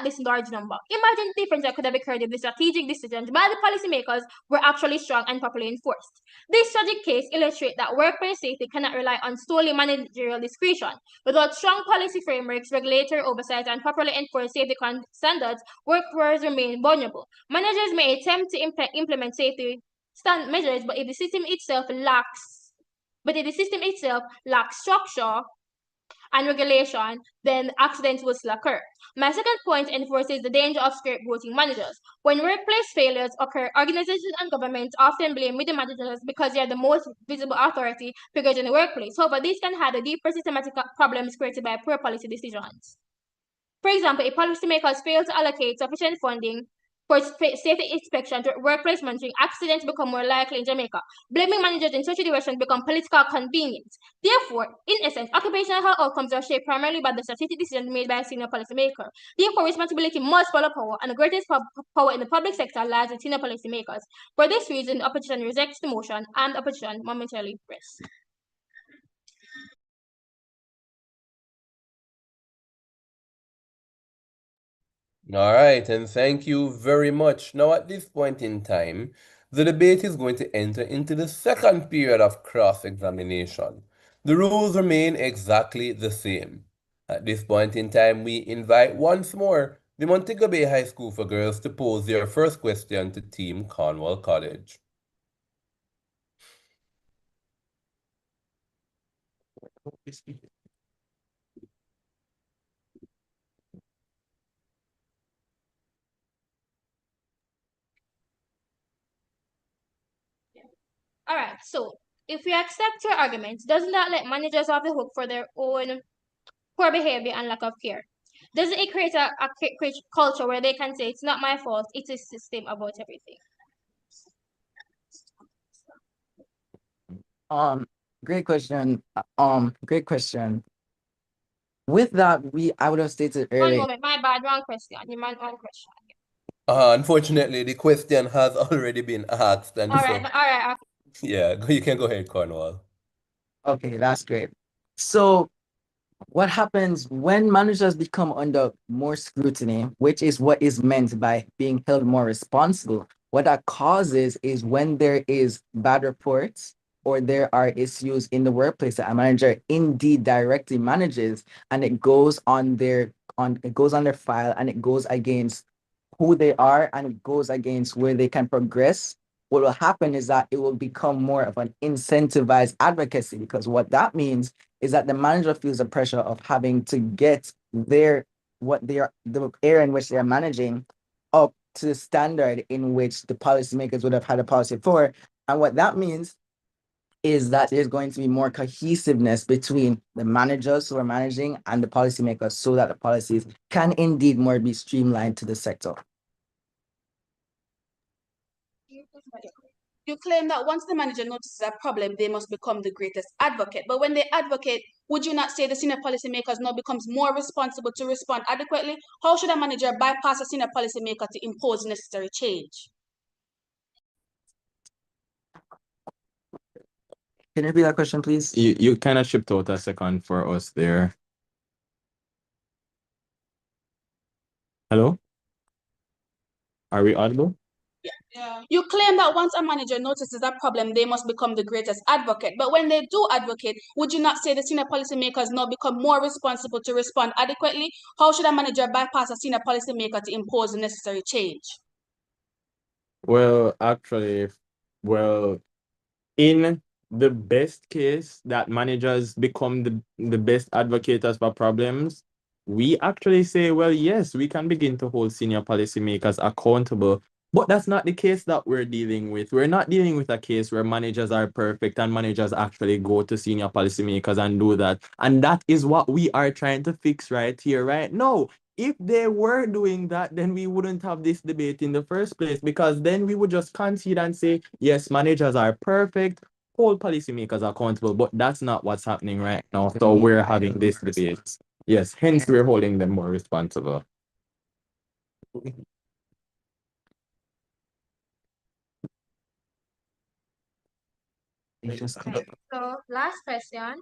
S8: this large number. Imagine the difference that could have occurred if the strategic decisions by the policymakers were actually strong and properly enforced. This tragic case illustrates that workplace safety cannot rely on solely managerial discretion. Without strong policy frameworks, regulatory oversight, and properly enforced safety standards, workers remain vulnerable. Managers may attempt to implement safety measures, but if the system itself lacks structure and regulation, then accidents will still occur. My second point enforces the danger of scapegoating managers. When workplace failures occur, organizations and governments often blame middle managers because they are the most visible authority figures in the workplace. However, this can hide the deeper systematic problems created by poor policy decisions. For example, if policymakers fail to allocate sufficient funding for safety inspection to workplace monitoring, accidents become more likely in Jamaica. Blaming managers in such situations become political convenience. Therefore, in essence, occupational health outcomes are shaped primarily by the strategic decisions made by a senior policymaker. Therefore, responsibility must follow power, and the greatest power in the public sector lies with senior policymakers. For this reason, the opposition rejects the motion, and the opposition momentarily rests.
S1: All right, and thank you very much. Now, at this point in time, the debate is going to enter into the second period of cross-examination. The rules remain exactly the same. At this point in time, we invite once more the Montego Bay High School for Girls to pose their first question to Team Cornwall College.
S8: All right, so if we accept your arguments, doesn't that let managers off the hook for their own poor behavior and lack of care? Doesn't it create a culture where they can say, it's not my fault, it's a system about everything?
S6: Great question. Great question. With that, I would have stated
S8: One
S6: earlier.
S8: moment, my bad, wrong question. You meant one question.
S1: Unfortunately, the question has already been asked, and
S8: All right.
S1: Yeah, you can go ahead, Cornwall.
S6: Okay, that's great. So what happens when managers become under more scrutiny, which is what is meant by being held more responsible? What that causes is when there is bad reports or there are issues in the workplace that a manager indeed directly manages, and it goes on their file, and it goes against who they are, and it goes against where they can progress. What will happen is that it will become more of an incentivized advocacy, because what that means is that the manager feels the pressure of having to get the area in which they're managing up to the standard in which the policymakers would have had a policy for. And what that means is that there's going to be more cohesiveness between the managers who are managing and the policymakers, so that the policies can indeed more be streamlined to the sector.
S7: You claim that once the manager notices a problem, they must become the greatest advocate. But when they advocate, would you not say the senior policymakers now becomes more responsible to respond adequately? How should a manager bypass a senior policymaker to impose necessary change?
S6: Can you repeat that question, please?
S5: You kind of shipped out a second for us there. Hello? Are we audible?
S7: You claim that once a manager notices a problem, they must become the greatest advocate. But when they do advocate, would you not say the senior policymakers now become more responsible to respond adequately? How should a manager bypass a senior policymaker to impose the necessary change?
S5: Well, actually, well, in the best case that managers become the best advocates for problems, we actually say, well, yes, we can begin to hold senior policymakers accountable. But that's not the case that we're dealing with. We're not dealing with a case where managers are perfect and managers actually go to senior policymakers and do that. And that is what we are trying to fix right here, right now. If they were doing that, then we wouldn't have this debate in the first place, because then we would just concede and say, yes, managers are perfect, hold policymakers accountable, but that's not what's happening right now. So we're having this debate. Yes, hence we're holding them more responsible.
S8: Okay. So last question.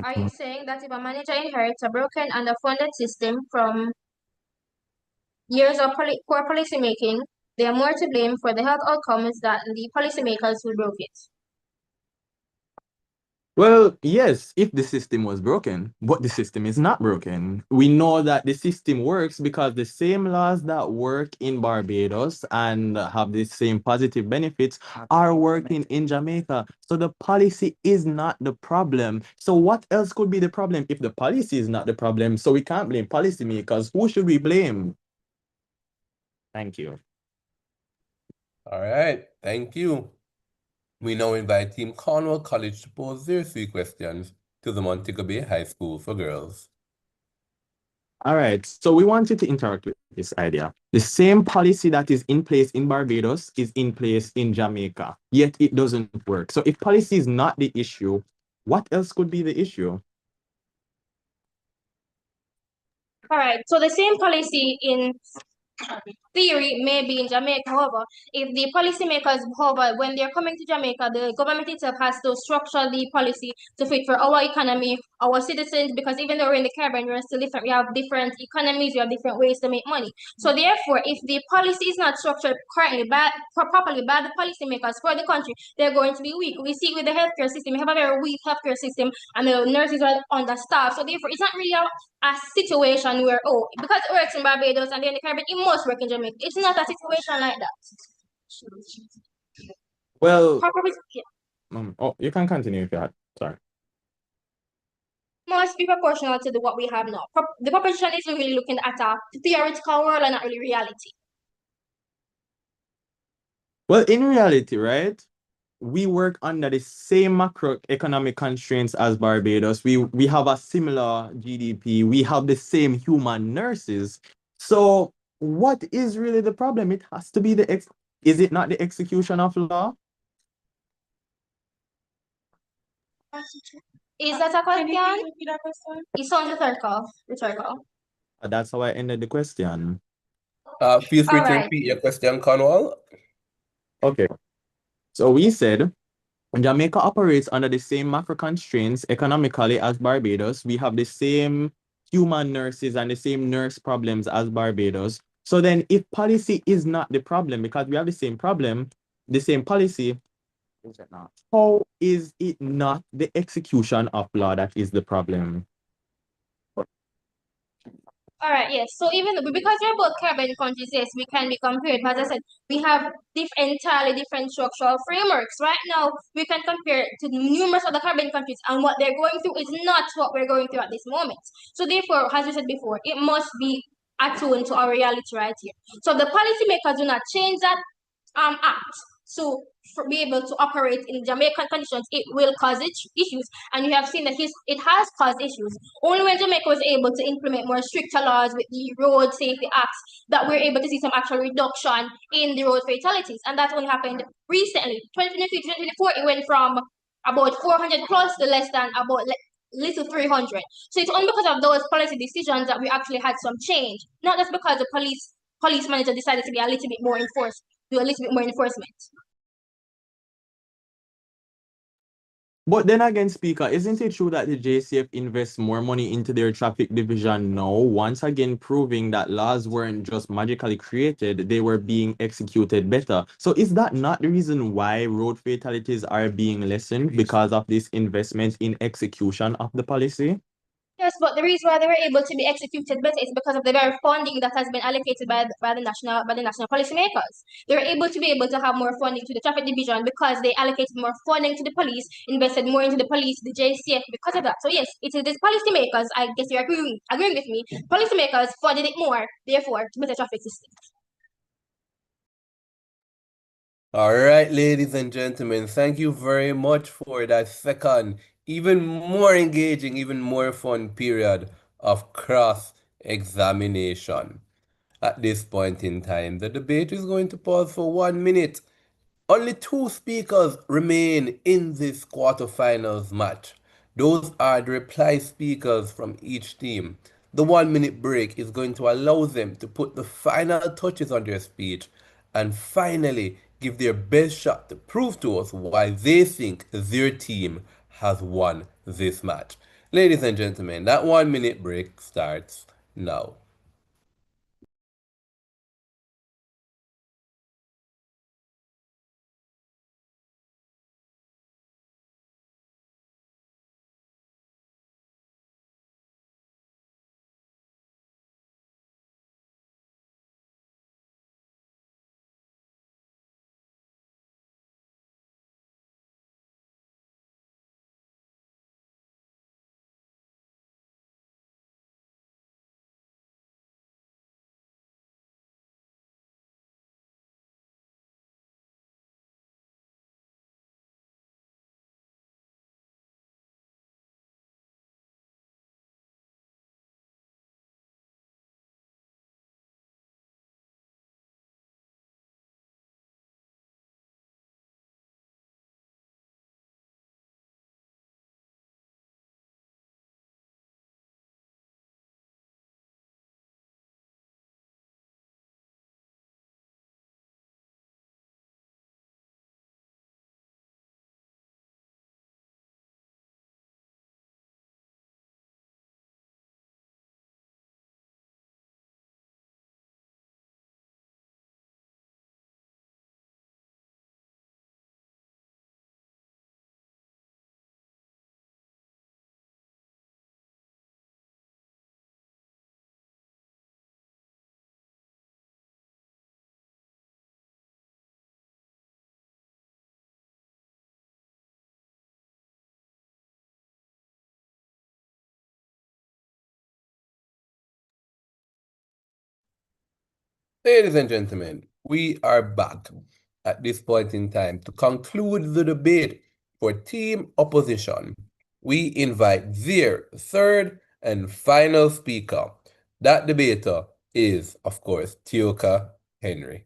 S8: Are you saying that if a manager inherits a broken and underfunded system from years of poor policy making, they are more to blame for the health outcomes than the policymakers who broke it?
S5: Well, yes, if the system was broken, but the system is not broken. We know that the system works because the same laws that work in Barbados and have the same positive benefits are working in Jamaica. So the policy is not the problem. So what else could be the problem if the policy is not the problem? So we can't blame policymakers. Who should we blame? Thank you.
S1: All right, thank you. We now invite Team Cornwall College to pose their 3 questions to the Montego Bay High School for Girls.
S5: All right, so we want you to interact with this idea. The same policy that is in place in Barbados is in place in Jamaica, yet it doesn't work. So if policy is not the issue, what else could be the issue?
S8: All right. So the same policy in theory may be in Jamaica. However, if the policymakers, however, when they're coming to Jamaica, the government itself has to structure the policy to fit for our economy, our citizens, because even though we're in the Caribbean, we're still different. We have different economies, we have different ways to make money. So therefore, if the policy is not structured correctly, properly by the policymakers for the country, they're going to be weak. We see with the healthcare system, we have a very weak healthcare system, and the nurses are understaffed. So therefore, it's not really a situation where, oh, because it works in Barbados and then the Caribbean, it must work in Jamaica. It's not a situation like that.
S5: Well,
S8: Yeah.
S5: oh, you can continue if you had. Sorry.
S8: Must be proportional to what we have now. The proposition is really looking at a theoretical world and not really reality.
S5: Well, in reality, right? We work under the same macroeconomic constraints as Barbados. We have a similar GDP. We have the same human nurses. So what is really the problem? It has to be is it not the execution of law?
S8: Is that a question? It sounds rhetorical.
S5: That's how I ended the question.
S1: Feel free
S8: All
S1: to
S8: right.
S1: repeat your question, Cornwall.
S5: Okay. So we said Jamaica operates under the same macro constraints economically as Barbados. We have the same human nurses and the same nurse problems as Barbados. So then if policy is not the problem, because we have the same problem, the same policy, how is it not the execution of law that is the problem?
S8: All right, yes. So even because we're both Caribbean countries, yes, we can be compared. But as I said, we have entirely different structural frameworks. Right now, we can compare it to numerous other Caribbean countries, and what they're going through is not what we're going through at this moment. So therefore, as we said before, it must be attuned to our reality right here. So the policymakers do not change that act to be able to operate in Jamaican conditions, it will cause issues. And you have seen that it has caused issues. Only when Jamaica was able to implement more stricter laws with the Road Safety Acts that we're able to see some actual reduction in the road fatalities. And that only happened recently. 2023, 2024, it went from about 400 plus to less than about little 300. So it's only because of those policy decisions that we actually had some change, not just because the police manager decided to be a little bit more enforced, do a little bit more enforcement.
S5: But then again, Speaker, isn't it true that the JCF invests more money into their traffic division now, once again proving that laws weren't just magically created, they were being executed better? So is that not the reason why road fatalities are being lessened because of this investment in execution of the policy?
S8: Yes, but the reason why they were able to be executed better is because of the very funding that has been allocated by the national policymakers. They were able to have more funding to the traffic division because they allocated more funding to the police, invested more into the police, the JCF because of that. So yes, it is the policymakers. I guess you're agreeing with me. Policymakers funded it more, therefore, to better traffic system.
S1: All right, ladies and gentlemen, thank you very much for that second, even more engaging, even more fun period of cross-examination. At this point in time, the debate is going to pause for 1 minute. Only two speakers remain in this quarterfinals match. Those are the reply speakers from each team. The 1 minute break is going to allow them to put the final touches on their speech and finally give their best shot to prove to us why they think their team has won this match. Ladies and gentlemen, that 1 minute break starts now. Ladies and gentlemen, we are back at this point in time to conclude the debate for team opposition. We invite their third and final speaker. That debater is, of course, Tioka Henry.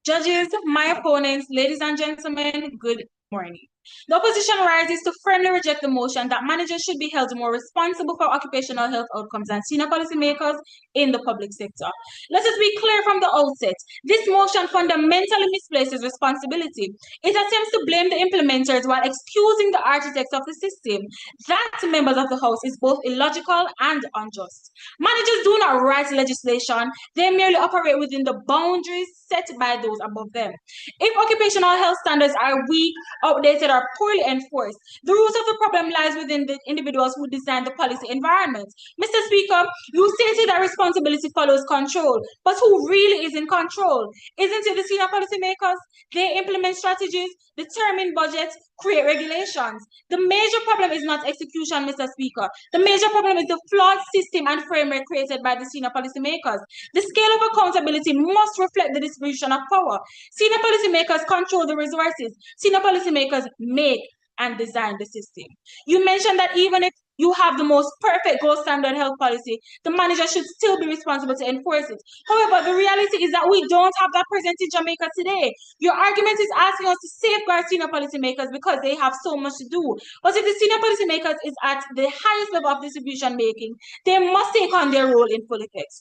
S9: Judges, my opponents, ladies and gentlemen, good morning. The opposition rises to firmly reject the motion that managers should be held more responsible for occupational health outcomes than senior policymakers in the public sector. Let us be clear from the outset. This motion fundamentally misplaces responsibility. It attempts to blame the implementers while excusing the architects of the system. That, members of the House, is both illogical and unjust. Managers do not write legislation. They merely operate within the boundaries set by those above them. If occupational health standards are weak, outdated, or poorly enforced, the root of the problem lies within the individuals who design the policy environment. Mr. Speaker, you stated that responsibility follows control, but who really is in control? Isn't it the senior policymakers? They implement strategies, determine budgets, create regulations. The major problem is not execution, Mr. Speaker. The major problem is the flawed system and framework created by the senior policymakers. The scale of accountability must reflect the distribution of power. Senior policymakers control the resources. Senior policymakers make and design the system. You mentioned that even if you have the most perfect gold standard health policy, the manager should still be responsible to enforce it. However, the reality is that we don't have that present in Jamaica today. Your argument is asking us to safeguard senior policymakers because they have so much to do. But if the senior policymakers is at the highest level of decision making, they must take on their role in full effect.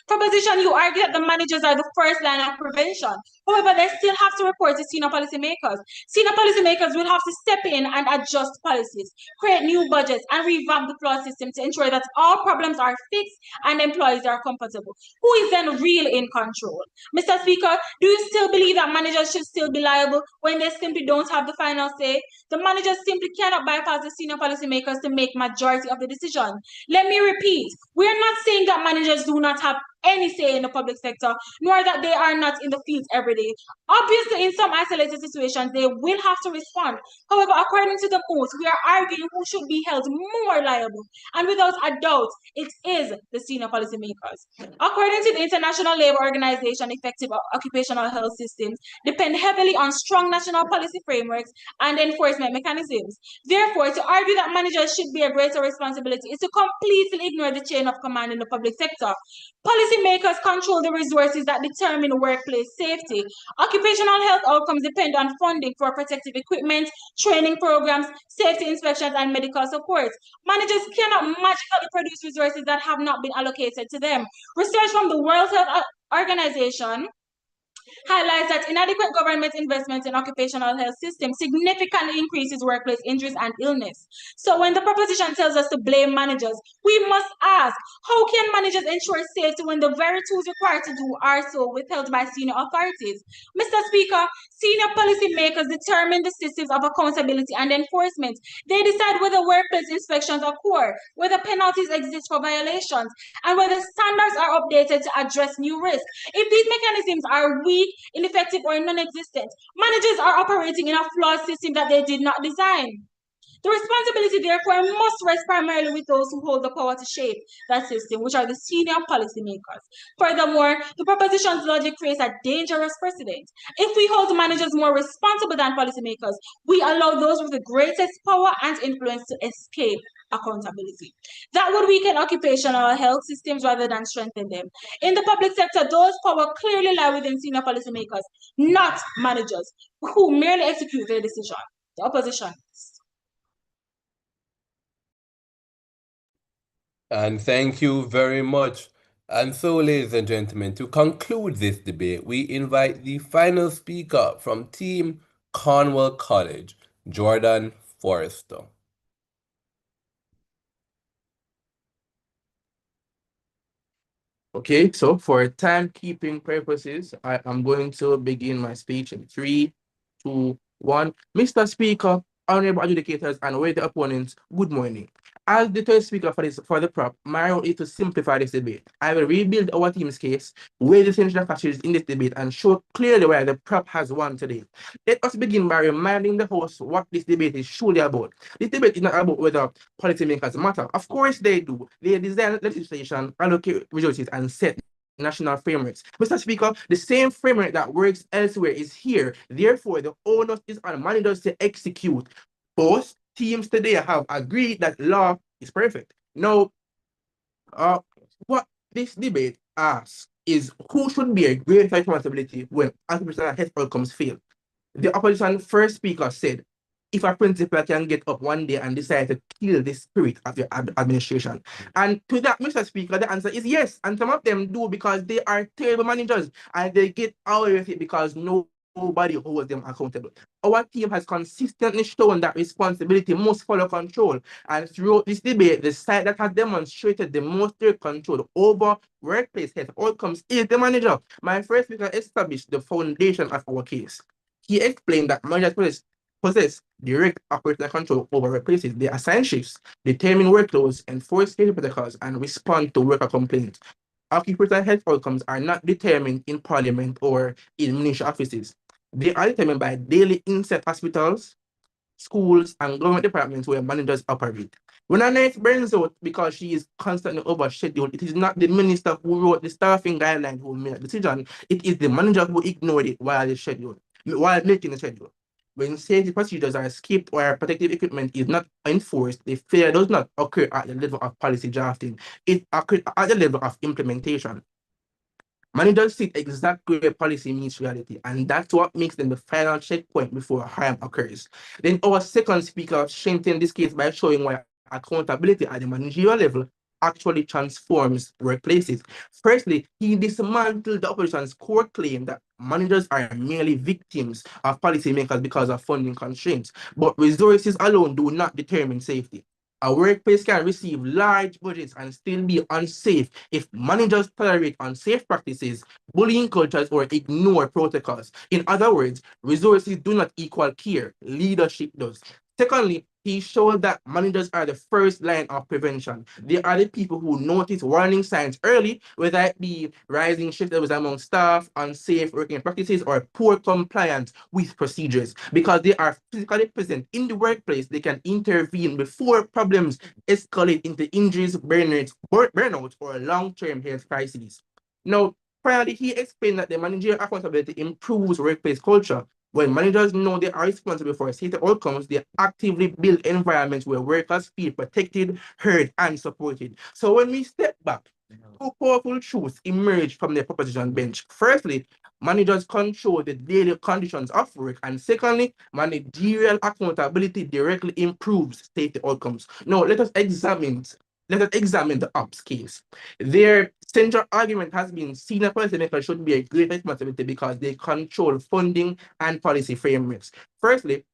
S9: Proposition, you argue that the managers are the first line of prevention. However, they still have to report to senior policymakers. Senior policymakers will have to step in and adjust policies, create new budgets, and revamp the floor system to ensure that all problems are fixed and employees are comfortable. Who is then really in control? Mr. Speaker, do you still believe that managers should still be liable when they simply don't have the final say? The managers simply cannot bypass the senior policymakers to make majority of the decision. Let me repeat, we are not saying that managers do not have any say in the public sector, nor that they are not in the fields every day. Obviously, in some isolated situations, they will have to respond. However, according to the most, we are arguing who should be held more liable. And without a doubt, it is the senior policymakers. According to the International Labour Organization, effective occupational health systems depend heavily on strong national policy frameworks and enforcement mechanisms. Therefore, to argue that managers should be a greater responsibility is to completely ignore the chain of command in the public sector. Policymakers control the resources that determine workplace safety. Occupational health outcomes depend on funding for protective equipment, training programs, safety inspections, and medical support. Managers cannot magically produce resources that have not been allocated to them. Research from the World Health Organization highlights that inadequate government investments in occupational health systems significantly increases workplace injuries and illness. So when the proposition tells us to blame managers, we must ask, how can managers ensure safety when the very tools required to do are so withheld by senior authorities? Mr. Speaker, senior policymakers determine the systems of accountability and enforcement. They decide whether workplace inspections occur, whether penalties exist for violations, and whether standards are updated to address new risks. If these mechanisms are weak, ineffective, or non-existent, managers are operating in a flawed system that they did not design. The responsibility, therefore, must rest primarily with those who hold the power to shape that system, which are the senior policymakers. Furthermore, the proposition's logic creates a dangerous precedent. If we hold managers more responsible than policymakers, we allow those with the greatest power and influence to escape accountability. That would weaken occupational health systems rather than strengthen them. In the public sector, those power clearly lie within senior policymakers, not managers, who merely execute their decision. The opposition.
S1: And thank you very much. And so, ladies and gentlemen, to conclude this debate, we invite the final speaker from Team Cornwall College, Jordan Forrester.
S2: Okay, so for timekeeping purposes, I am going to begin my speech in 3, 2, 1. Mr. Speaker, honorable adjudicators and worthy opponents, good morning. As the third speaker for the prop, my role is to simplify this debate. I will rebuild our team's case, weigh the essential factors in this debate, and show clearly why the prop has won today. Let us begin by reminding the host what this debate is truly about. This debate is not about whether policymakers matter. Of course they do. They design legislation, allocate resources, and set national frameworks. Mr. Speaker, the same framework that works elsewhere is here. Therefore, the onus is on managers to execute. Both teams today have agreed that law is perfect. Now, what this debate asks is who should be a greater responsibility when occupational health outcomes fail. The opposition first speaker said, if a principal can get up one day and decide to kill the spirit of your administration. And to that, Mr. Speaker, the answer is yes. And some of them do because they are terrible managers and they get away with it because nobody holds them accountable. Our team has consistently shown that responsibility must follow control. And throughout this debate, the side that has demonstrated the most direct control over workplace health outcomes is the manager. My first speaker established the foundation of our case. He explained that managers possess direct operational control over workplaces. They assign shifts, determine workloads, enforce safety protocols, and respond to worker complaints. Occupational health outcomes are not determined in parliament or in ministry offices. They are determined by daily inset hospitals, schools, and government departments where managers operate. When a nurse burns out because she is constantly overscheduled, it is not the minister who wrote the staffing guideline who made the decision. It is the manager who ignored it while making the schedule. when safety procedures are skipped or protective equipment is not enforced, the failure does not occur at the level of policy drafting. It occurs at the level of implementation. Managers sit exactly where policy meets reality, and that's what makes them the final checkpoint before harm occurs. Then our second speaker strengthened this case by showing why accountability at the managerial level actually transforms workplaces. Firstly, he dismantled the opposition's core claim that managers are merely victims of policymakers because of funding constraints, but resources alone do not determine safety. A workplace can receive large budgets and still be unsafe if managers tolerate unsafe practices, bullying cultures, or ignore protocols. In other words, resources do not equal care, leadership does. Secondly, he showed that managers are the first line of prevention. They are the people who notice warning signs early, whether it be rising shift levels among staff, unsafe working practices, or poor compliance with procedures. Because they are physically present in the workplace, they can intervene before problems escalate into injuries, burnout, or long-term health crises. Now, finally, he explained that the managerial accountability improves workplace culture. When managers know they are responsible for safety outcomes, they actively build environments where workers feel protected, heard, and supported. So when we step back, two powerful truths emerge from the proposition bench. Firstly, managers control the daily conditions of work, and secondly, managerial accountability directly improves safety outcomes. Now, let us examine the ops case. Their central argument has been senior policymakers should be a great responsibility because they control funding and policy frameworks. Firstly,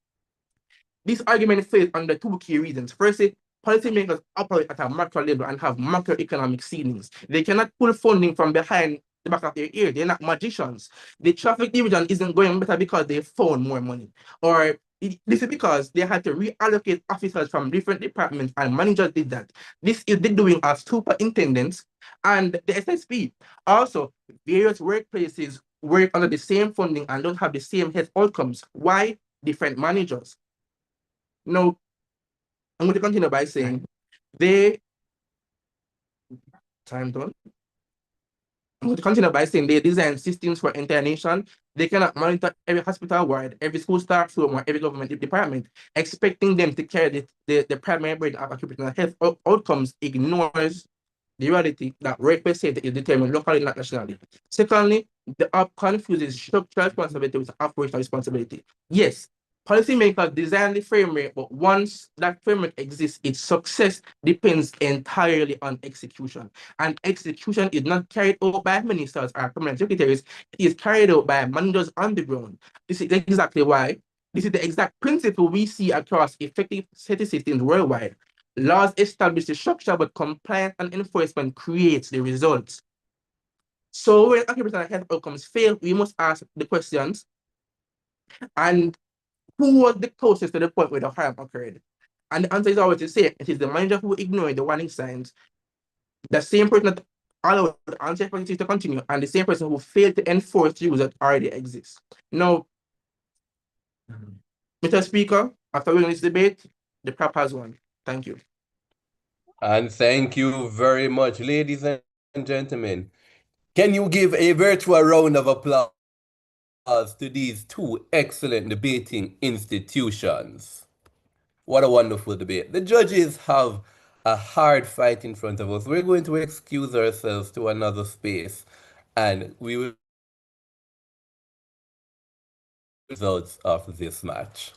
S2: this argument fails under two key reasons. Firstly, policymakers operate at a macro level and have macroeconomic ceilings. They cannot pull funding from behind the back of their ear. They're not magicians. The traffic division isn't going better because they found more money. Or this is because they had to reallocate officers from different departments and managers did that. This is the doing of superintendents and the SSP. Also, various workplaces work under the same funding and don't have the same health outcomes. Why? Different managers. Now, I'm going to continue by saying they time done. I'm going to continue by saying they design systems for entire nation. They cannot monitor every hospital ward, every school staff room, or every government department, expecting them to carry the primary burden of occupational health outcomes ignores the reality that workplace safety is determined locally, not nationally. Secondly, the up confuses structural responsibility with operational responsibility. Yes, policymakers design the framework, but once that framework exists, its success depends entirely on execution. And execution is not carried out by ministers or permanent secretaries, it is carried out by managers on the ground. This is exactly why. This is the exact principle we see across effective safety systems worldwide. Laws establish the structure, but compliance and enforcement creates the results. So when occupational health outcomes fail, we must ask the questions, and who was the closest to the point where the harm occurred? And the answer is always the same. It is the manager who ignored the warning signs, the same person that allowed the unsafe practices to continue, and the same person who failed to enforce the rules that already exist. Now, Mr. Speaker, after winning this debate, the prop has won. Thank you.
S1: And thank you very much, ladies and gentlemen. Can you give a virtual round of applause to these two excellent debating institutions? What a wonderful debate. The judges have a hard fight in front of us. We're going to excuse ourselves to another space and we will results of this match.